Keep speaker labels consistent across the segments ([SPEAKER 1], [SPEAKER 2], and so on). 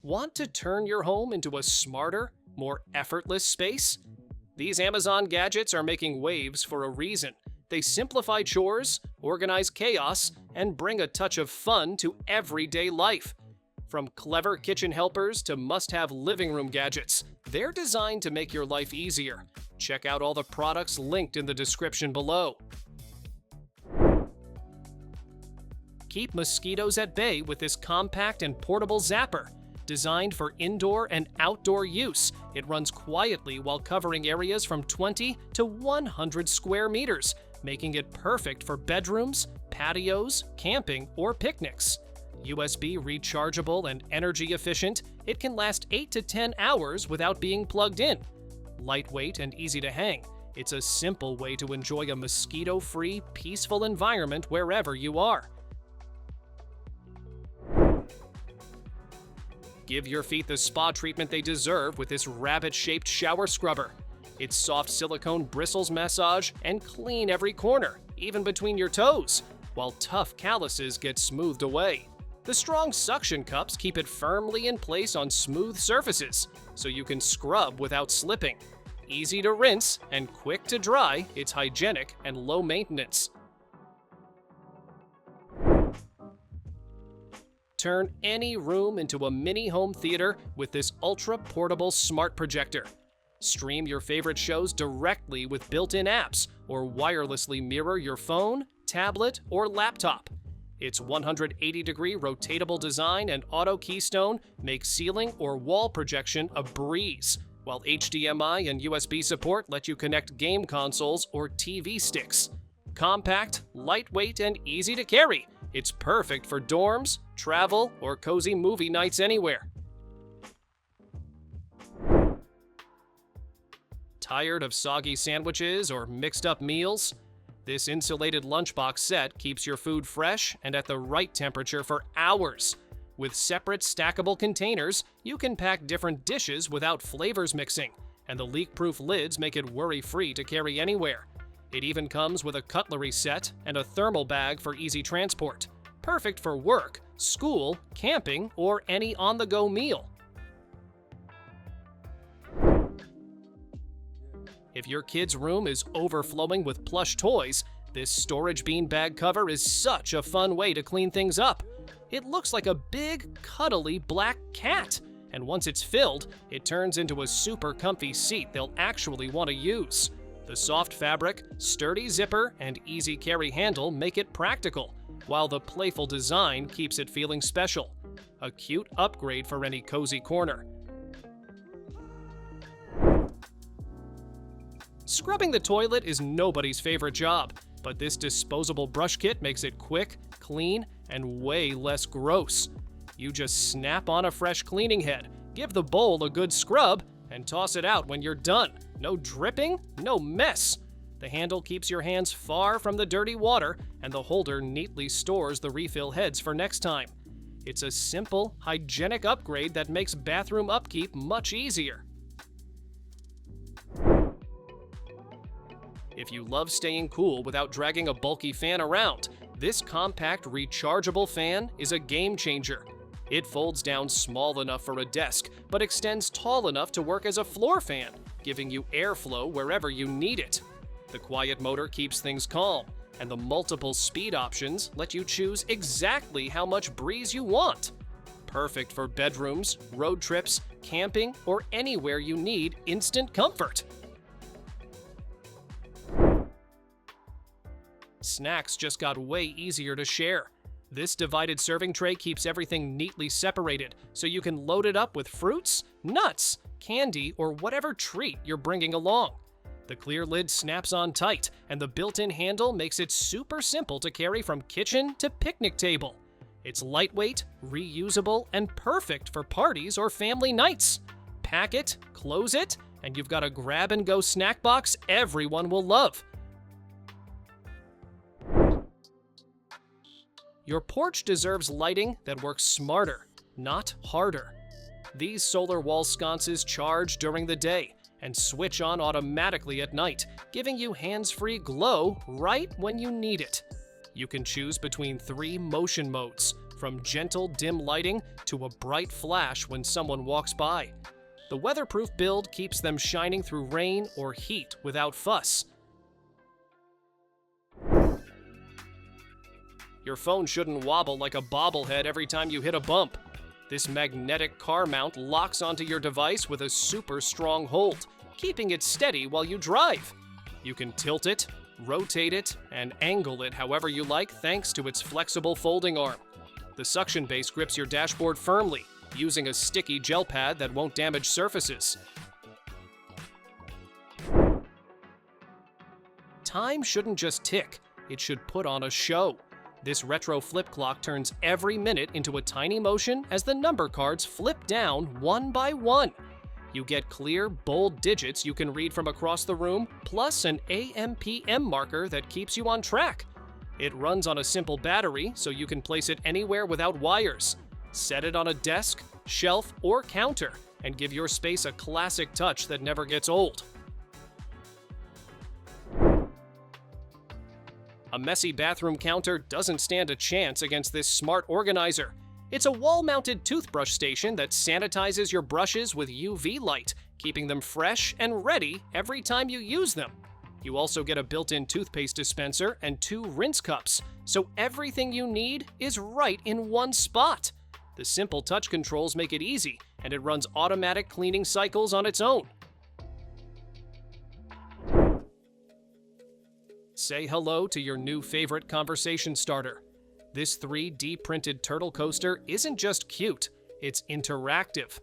[SPEAKER 1] Want to turn your home into a smarter, more effortless space? These Amazon gadgets are making waves for a reason. They simplify chores, organize chaos, and bring a touch of fun to everyday life. From clever kitchen helpers to must-have living room gadgets, they're designed to make your life easier. Check out all the products linked in the description below. Keep mosquitoes at bay with this compact and portable zapper. Designed for indoor and outdoor use, it runs quietly while covering areas from 20 to 100 square meters, making it perfect for bedrooms, patios, camping, or picnics. USB rechargeable and energy efficient, it can last 8 to 10 hours without being plugged in. Lightweight and easy to hang, it's a simple way to enjoy a mosquito-free, peaceful environment wherever you are. Give your feet the spa treatment they deserve with this rabbit-shaped shower scrubber. Its soft silicone bristles massage and clean every corner, even between your toes, while tough calluses get smoothed away. The strong suction cups keep it firmly in place on smooth surfaces, so you can scrub without slipping. Easy to rinse and quick to dry, it's hygienic and low maintenance. Turn any room into a mini home theater with this ultra-portable smart projector. Stream your favorite shows directly with built-in apps or wirelessly mirror your phone, tablet, or laptop. Its 180-degree rotatable design and auto keystone make ceiling or wall projection a breeze, while HDMI and USB support let you connect game consoles or TV sticks. Compact, lightweight, and easy to carry, it's perfect for dorms, travel, or cozy movie nights anywhere. Tired of soggy sandwiches or mixed-up meals? This insulated lunchbox set keeps your food fresh and at the right temperature for hours. With separate stackable containers, you can pack different dishes without flavors mixing, and the leak-proof lids make it worry-free to carry anywhere. It even comes with a cutlery set and a thermal bag for easy transport. Perfect for work, school, camping, or any on-the-go meal. If your kid's room is overflowing with plush toys, this storage bean bag cover is such a fun way to clean things up. It looks like a big, cuddly black cat, and once it's filled, it turns into a super comfy seat they'll actually want to use. The soft fabric, sturdy zipper, and easy carry handle make it practical, while the playful design keeps it feeling special. A cute upgrade for any cozy corner. Scrubbing the toilet is nobody's favorite job, but this disposable brush kit makes it quick, clean, and way less gross. You just snap on a fresh cleaning head, give the bowl a good scrub, and toss it out when you're done. No dripping, no mess. The handle keeps your hands far from the dirty water, and the holder neatly stores the refill heads for next time. It's a simple, hygienic upgrade that makes bathroom upkeep much easier. If you love staying cool without dragging a bulky fan around, this compact rechargeable fan is a game changer. It folds down small enough for a desk, but extends tall enough to work as a floor fan, giving you airflow wherever you need it. The quiet motor keeps things calm, and the multiple speed options let you choose exactly how much breeze you want. Perfect for bedrooms, road trips, camping, or anywhere you need instant comfort. Snacks just got way easier to share. This divided serving tray keeps everything neatly separated, so you can load it up with fruits, nuts, candy, or whatever treat you're bringing along. The clear lid snaps on tight, and the built-in handle makes it super simple to carry from kitchen to picnic table. It's lightweight, reusable, and perfect for parties or family nights. Pack it, close it, and you've got a grab-and-go snack box everyone will love. Your porch deserves lighting that works smarter, not harder. These solar wall sconces charge during the day and switch on automatically at night, giving you hands-free glow right when you need it. You can choose between 3 motion modes: from gentle dim lighting to a bright flash when someone walks by. The weatherproof build keeps them shining through rain or heat without fuss. Your phone shouldn't wobble like a bobblehead every time you hit a bump. This magnetic car mount locks onto your device with a super strong hold, keeping it steady while you drive. You can tilt it, rotate it, and angle it however you like thanks to its flexible folding arm. The suction base grips your dashboard firmly, using a sticky gel pad that won't damage surfaces. Time shouldn't just tick, it should put on a show. This retro flip clock turns every minute into a tiny motion as the number cards flip down one by one. You get clear, bold digits you can read from across the room, plus an AM/PM marker that keeps you on track. It runs on a simple battery, so you can place it anywhere without wires. Set it on a desk, shelf, or counter, and give your space a classic touch that never gets old. A messy bathroom counter doesn't stand a chance against this smart organizer. It's a wall-mounted toothbrush station that sanitizes your brushes with UV light, keeping them fresh and ready every time you use them. You also get a built-in toothpaste dispenser and 2 rinse cups, so everything you need is right in one spot. The simple touch controls make it easy, and it runs automatic cleaning cycles on its own. Say hello to your new favorite conversation starter. This 3D printed turtle coaster isn't just cute, it's interactive.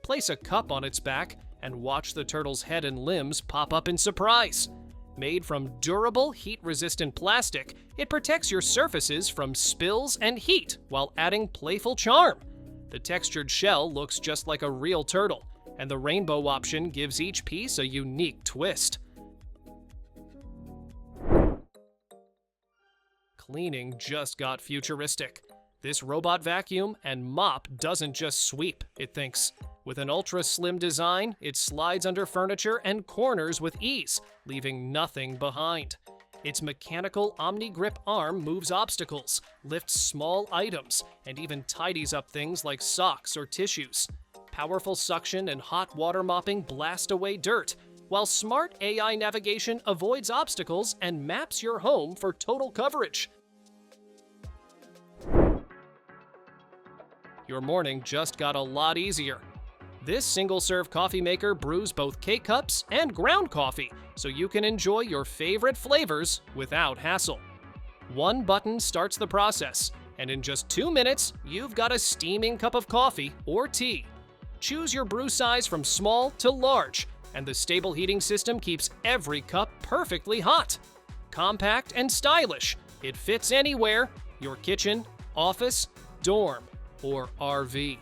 [SPEAKER 1] Place a cup on its back and watch the turtle's head and limbs pop up in surprise. Made from durable, heat-resistant plastic, it protects your surfaces from spills and heat while adding playful charm. The textured shell looks just like a real turtle, and the rainbow option gives each piece a unique twist. Cleaning just got futuristic. This robot vacuum and mop doesn't just sweep, it thinks. With an ultra-slim design, it slides under furniture and corners with ease, leaving nothing behind. Its mechanical OmniGrip arm moves obstacles, lifts small items, and even tidies up things like socks or tissues. Powerful suction and hot water mopping blast away dirt, while smart AI navigation avoids obstacles and maps your home for total coverage. Your morning just got a lot easier. This single-serve coffee maker brews both K-cups and ground coffee, so you can enjoy your favorite flavors without hassle. One button starts the process, and in just 2 minutes, you've got a steaming cup of coffee or tea. Choose your brew size from small to large, and the stable heating system keeps every cup perfectly hot. Compact and stylish, it fits anywhere: your kitchen, office, dorm, or RV.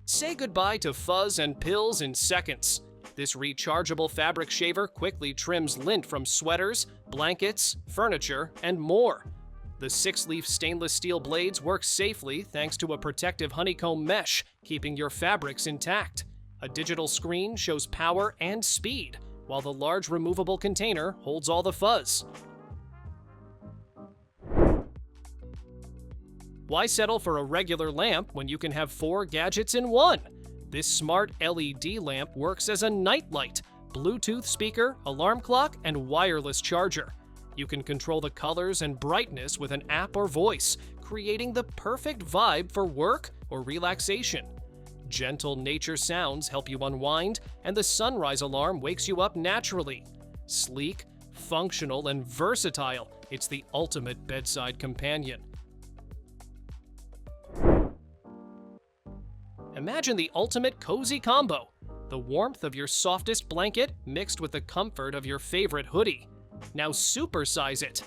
[SPEAKER 1] Say goodbye to fuzz and pills in seconds. This rechargeable fabric shaver quickly trims lint from sweaters, blankets, furniture, and more. The 6-leaf stainless steel blades work safely thanks to a protective honeycomb mesh, keeping your fabrics intact. A digital screen shows power and speed, while the large removable container holds all the fuzz. Why settle for a regular lamp when you can have 4 gadgets in one? This smart LED lamp works as a nightlight, Bluetooth speaker, alarm clock, and wireless charger. You can control the colors and brightness with an app or voice, creating the perfect vibe for work or relaxation. Gentle nature sounds help you unwind, and the sunrise alarm wakes you up naturally. Sleek, functional, and versatile, it's the ultimate bedside companion. Imagine the ultimate cozy combo: the warmth of your softest blanket mixed with the comfort of your favorite hoodie. Now supersize it.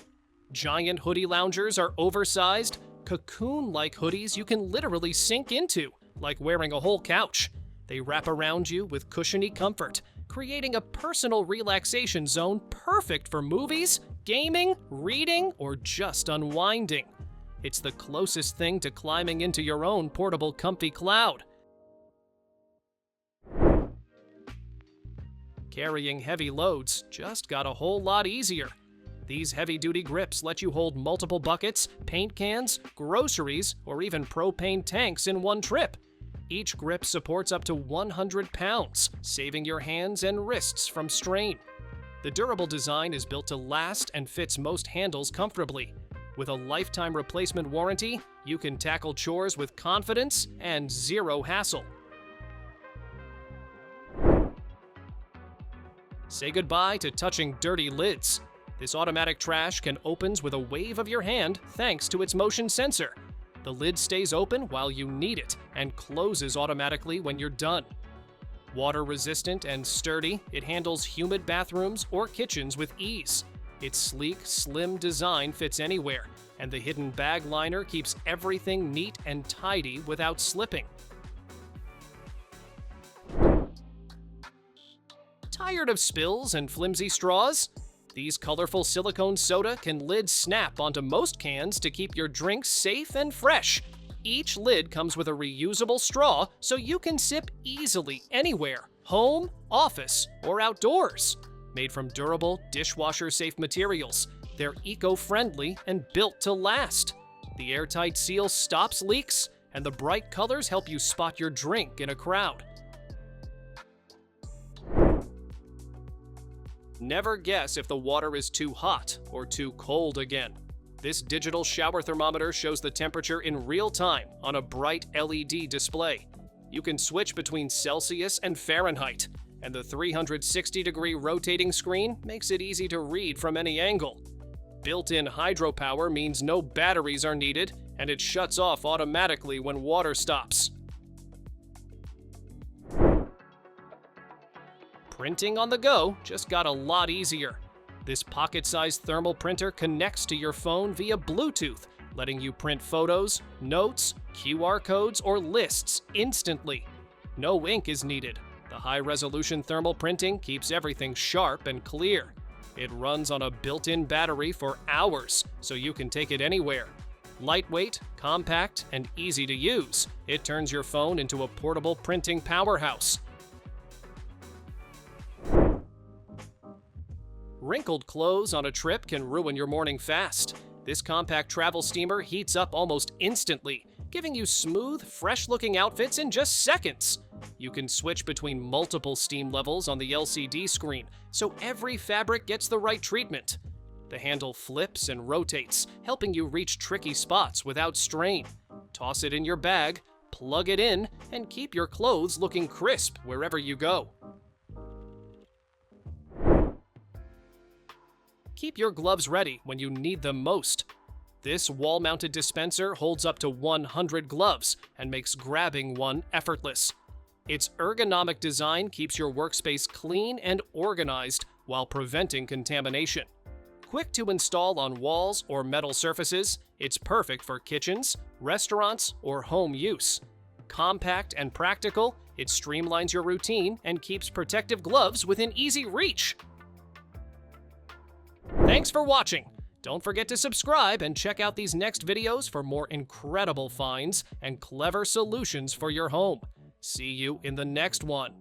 [SPEAKER 1] Giant hoodie loungers are oversized, cocoon-like hoodies you can literally sink into, like wearing a whole couch. They wrap around you with cushiony comfort, creating a personal relaxation zone perfect for movies, gaming, reading, or just unwinding. It's the closest thing to climbing into your own portable comfy cloud. Carrying heavy loads just got a whole lot easier. These heavy-duty grips let you hold multiple buckets, paint cans, groceries, or even propane tanks in one trip. Each grip supports up to 100 pounds, saving your hands and wrists from strain. The durable design is built to last and fits most handles comfortably. With a lifetime replacement warranty, you can tackle chores with confidence and zero hassle. Say goodbye to touching dirty lids. This automatic trash can open with a wave of your hand thanks to its motion sensor. The lid stays open while you need it and closes automatically when you're done. Water-resistant and sturdy, it handles humid bathrooms or kitchens with ease. Its sleek, slim design fits anywhere, and the hidden bag liner keeps everything neat and tidy without slipping. Tired of spills and flimsy straws? These colorful silicone soda can lid snap onto most cans to keep your drinks safe and fresh. Each lid comes with a reusable straw so you can sip easily anywhere, home, office, or outdoors. Made from durable, dishwasher-safe materials, they're eco-friendly and built to last. The airtight seal stops leaks, and the bright colors help you spot your drink in a crowd. Never guess if the water is too hot or too cold again. This digital shower thermometer shows the temperature in real time on a bright LED display. You can switch between Celsius and Fahrenheit, and the 360-degree rotating screen makes it easy to read from any angle. Built-in hydropower means no batteries are needed, and it shuts off automatically when water stops. Printing on the go just got a lot easier. This pocket-sized thermal printer connects to your phone via Bluetooth, letting you print photos, notes, QR codes, or lists instantly. No ink is needed. The high-resolution thermal printing keeps everything sharp and clear. It runs on a built-in battery for hours, so you can take it anywhere. Lightweight, compact, and easy to use, it turns your phone into a portable printing powerhouse. Wrinkled clothes on a trip can ruin your morning fast. This compact travel steamer heats up almost instantly, giving you smooth, fresh-looking outfits in just seconds. You can switch between multiple steam levels on the LCD screen, so every fabric gets the right treatment. The handle flips and rotates, helping you reach tricky spots without strain. Toss it in your bag, plug it in, and keep your clothes looking crisp wherever you go. Keep your gloves ready when you need them most. This wall-mounted dispenser holds up to 100 gloves and makes grabbing one effortless. Its ergonomic design keeps your workspace clean and organized while preventing contamination. Quick to install on walls or metal surfaces, it's perfect for kitchens, restaurants, or home use. Compact and practical, it streamlines your routine and keeps protective gloves within easy reach. Thanks for watching! Don't forget to subscribe and check out these next videos for more incredible finds and clever solutions for your home. See you in the next one.